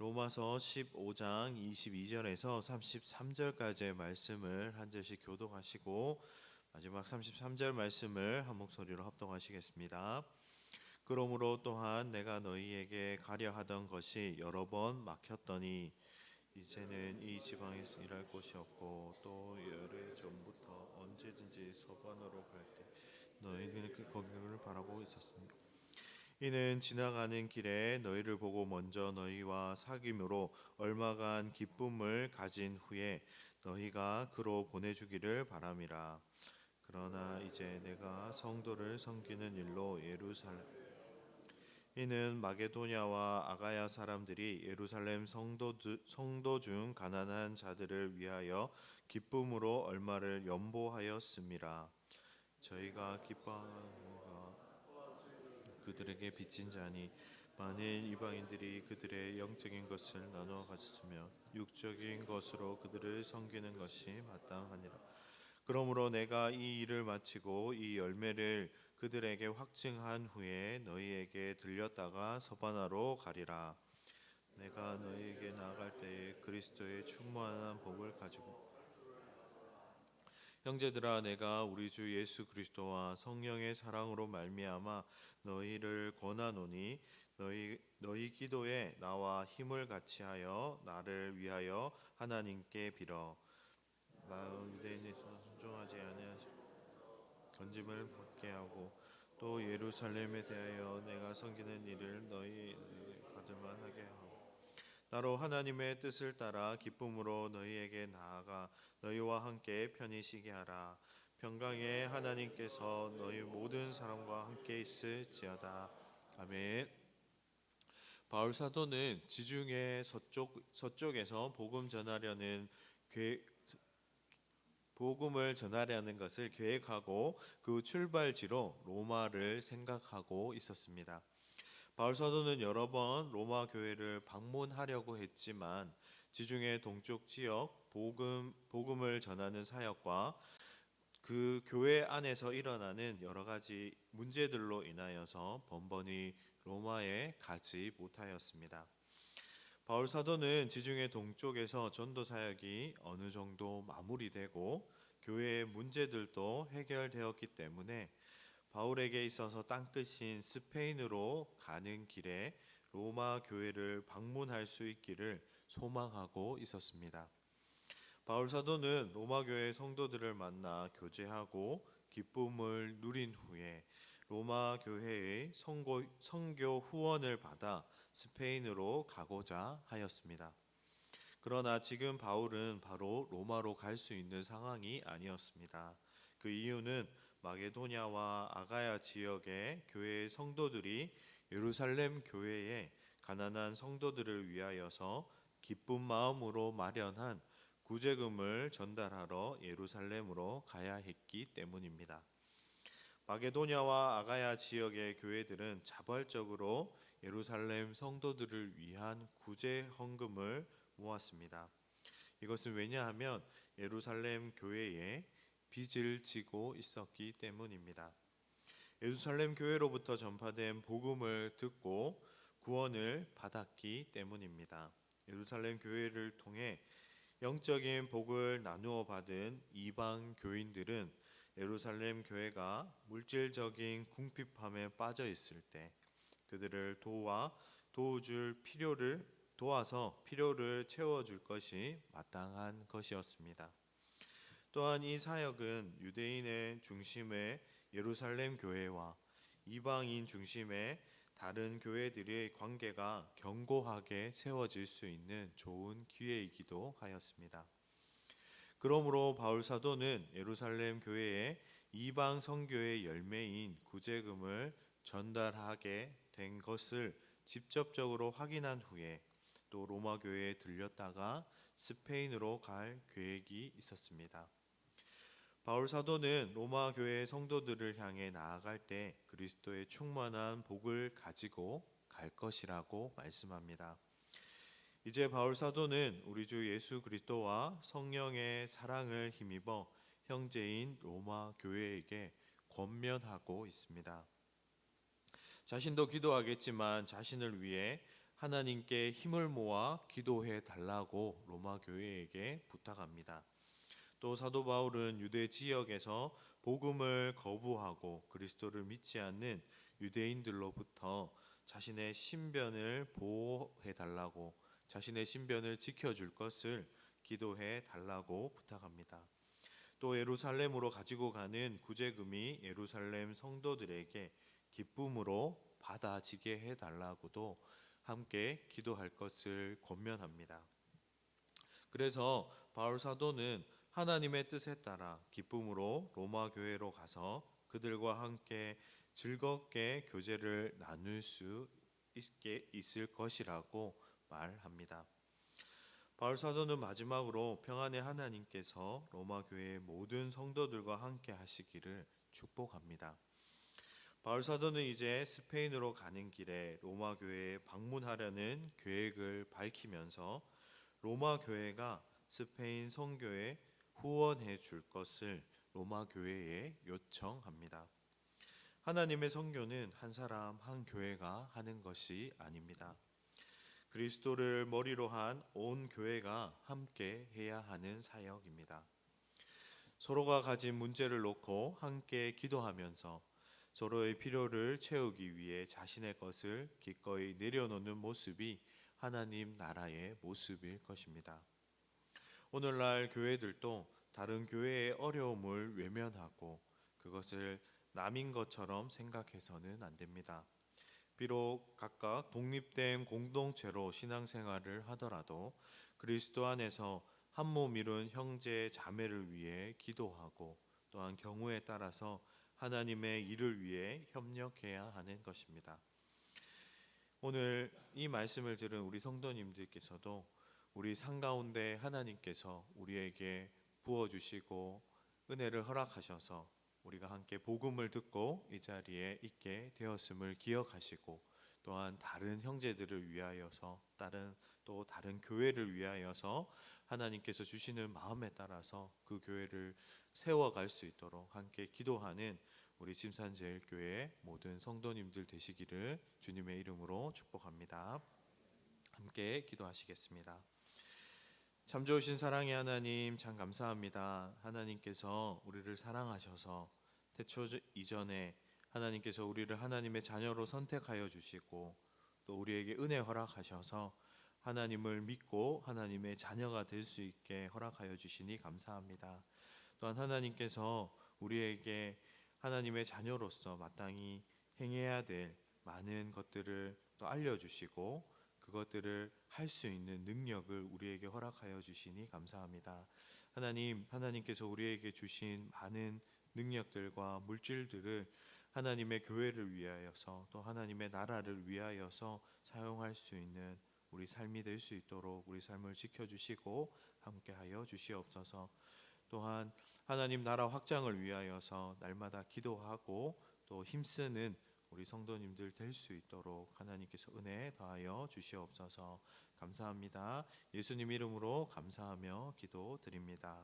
로마서 15장 22절에서 33절까지의 말씀을 한 절씩 교독하시고 마지막 33절 말씀을 한 목소리로 합독하시겠습니다. 그러므로 또한 내가 너희에게 가려 하던 것이 여러 번 막혔더니 이제는 이 지방에서 일할 곳이 없고 또 열흘 전부터 언제든지 서반으로 갈 때 너희는 그 거기를 바라보고 있었습니다. 이는 지나가는 길에 너희를 보고 먼저 너희와 사귐으로 얼마간 기쁨을 가진 후에 너희가 그로 보내주기를 바람이라. 그러나 이제 내가 성도를 섬기는 일로 이는 마게도냐와 아가야 사람들이 예루살렘 성도 중 가난한 자들을 위하여 기쁨으로 얼마를 연보하였음이라. 저희가 기뻐하는 그들에게 빚진 자니 만일 이방인들이 그들의 영적인 것을 나누어 가졌으며 육적인 것으로 그들을 섬기는 것이 마땅하니라. 그러므로 내가 이 일을 마치고 이 열매를 그들에게 확증한 후에 너희에게 들렸다가 서바나로 가리라. 내가 너희에게 나아갈 때에 그리스도의 충만한 복을 가지고 형제들아, 내가 우리 주 예수 그리스도와 성령의 사랑으로 말미암아 너희를 권하노니 너희 기도에 나와 힘을 같이하여 나를 위하여 하나님께 빌어. 나 유대인에서 순종하지 아니하시고 건짐을 받게 하고 또 예루살렘에 대하여 내가 섬기는 일을 너희 받을 만하게 하고 나로 하나님의 뜻을 따라 기쁨으로 너희에게 나아가 너희와 함께 편히 쉬게 하라. 평강의 하나님께서 너희 모든 사람과 함께 있을지어다. 아멘. 바울 사도는 지중해 서쪽에서 복음을 전하려는 것을 계획하고 그 출발지로 로마를 생각하고 있었습니다. 바울 사도는 여러 번 로마 교회를 방문하려고 했지만 지중해 동쪽 지역 복음을 전하는 사역과 그 교회 안에서 일어나는 여러 가지 문제들로 인하여서 번번이 로마에 가지 못하였습니다. 바울 사도는 지중해 동쪽에서 전도 사역이 어느 정도 마무리되고 교회의 문제들도 해결되었기 때문에 바울에게 있어서 땅끝인 스페인으로 가는 길에 로마 교회를 방문할 수 있기를 소망하고 있었습니다. 바울 사도는 로마 교회 성도들을 만나 교제하고 기쁨을 누린 후에 로마 교회의 선교 후원을 받아 스페인으로 가고자 하였습니다. 그러나 지금 바울은 바로 로마로 갈 수 있는 상황이 아니었습니다. 그 이유는 마게도냐와 아가야 지역의 교회의 성도들이 예루살렘 교회의 가난한 성도들을 위하여서 기쁜 마음으로 마련한 구제금을 전달하러 예루살렘으로 가야 했기 때문입니다. 마게도냐와 아가야 지역의 교회들은 자발적으로 예루살렘 성도들을 위한 구제 헌금을 모았습니다. 이것은 왜냐하면 예루살렘 교회에 빚을 지고 있었기 때문입니다. 예루살렘 교회로부터 전파된 복음을 듣고 구원을 받았기 때문입니다. 예루살렘 교회를 통해 영적인 복을 나누어 받은 이방 교인들은 예루살렘 교회가 물질적인 궁핍함에 빠져 있을 때 그들을 도와서 필요를 채워줄 것이 마땅한 것이었습니다. 또한 이 사역은 유대인의 중심의 예루살렘 교회와 이방인 중심의 다른 교회들의 관계가 견고하게 세워질 수 있는 좋은 기회이기도 하였습니다. 그러므로 바울 사도는 예루살렘 교회에 이방 선교의 열매인 구제금을 전달하게 된 것을 직접적으로 확인한 후에 또 로마 교회에 들렸다가 스페인으로 갈 계획이 있었습니다. 바울 사도는 로마 교회 성도들을 향해 나아갈 때 그리스도의 충만한 복을 가지고 갈 것이라고 말씀합니다. 이제 바울 사도는 우리 주 예수 그리스도와 성령의 사랑을 힘입어 형제인 로마 교회에게 권면하고 있습니다. 자신도 기도하겠지만 자신을 위해 하나님께 힘을 모아 기도해 달라고 로마 교회에게 부탁합니다. 또 사도 바울은 유대 지역에서 복음을 거부하고 그리스도를 믿지 않는 유대인들로부터 자신의 신변을 보호해 달라고, 자신의 신변을 지켜줄 것을 기도해 달라고 부탁합니다. 또 예루살렘으로 가지고 가는 구제금이 예루살렘 성도들에게 기쁨으로 받아지게 해 달라고도 함께 기도할 것을 권면합니다. 그래서 바울 사도는 하나님의 뜻에 따라 기쁨으로 로마 교회로 가서 그들과 함께 즐겁게 교제를 나눌 수 있을 것이라고 말합니다. 바울 사도는 마지막으로 평안의 하나님께서 로마 교회의 모든 성도들과 함께 하시기를 축복합니다. 바울 사도는 이제 스페인으로 가는 길에 로마 교회에 방문하려는 계획을 밝히면서 로마 교회가 스페인 선교에 후원해 줄 것을 로마 교회에 요청합니다. 하나님의 선교는 한 사람 한 교회가 하는 것이 아닙니다. 그리스도를 머리로 한 온 교회가 함께 해야 하는 사역입니다. 서로가 가진 문제를 놓고 함께 기도하면서 서로의 필요를 채우기 위해 자신의 것을 기꺼이 내려놓는 모습이 하나님 나라의 모습일 것입니다. 오늘날 교회들도 다른 교회의 어려움을 외면하고 그것을 남인 것처럼 생각해서는 안 됩니다. 비록 각각 독립된 공동체로 신앙생활을 하더라도 그리스도 안에서 한 몸 이룬 형제 자매를 위해 기도하고 또한 경우에 따라서 하나님의 일을 위해 협력해야 하는 것입니다. 오늘 이 말씀을 들은 우리 성도님들께서도 우리 삶 가운데 하나님께서 우리에게 부어주시고 은혜를 허락하셔서 우리가 함께 복음을 듣고 이 자리에 있게 되었음을 기억하시고 또한 다른 형제들을 위하여서 또 다른 교회를 위하여서 하나님께서 주시는 마음에 따라서 그 교회를 세워갈 수 있도록 함께 기도하는 우리 침산제일교회 모든 성도님들 되시기를 주님의 이름으로 축복합니다. 함께 기도하시겠습니다. 참 좋으신 사랑의 하나님, 참 감사합니다. 하나님께서 우리를 사랑하셔서 태초 이전에 하나님께서 우리를 하나님의 자녀로 선택하여 주시고 또 우리에게 은혜 허락하셔서 하나님을 믿고 하나님의 자녀가 될 수 있게 허락하여 주시니 감사합니다. 또한 하나님께서 우리에게 하나님의 자녀로서 마땅히 행해야 될 많은 것들을 또 알려주시고 그것들을 할 수 있는 능력을 우리에게 허락하여 주시니 감사합니다. 하나님께서 우리에게 주신 많은 능력들과 물질들을 하나님의 교회를 위하여서 또 하나님의 나라를 위하여서 사용할 수 있는 우리 삶이 될 수 있도록 우리 삶을 지켜주시고 함께하여 주시옵소서. 또한 하나님 나라 확장을 위하여서 날마다 기도하고 또 힘쓰는 우리 성도님들 될 수 있도록 하나님께서 은혜 더하여 주시옵소서. 감사합니다. 예수님 이름으로 감사하며 기도드립니다.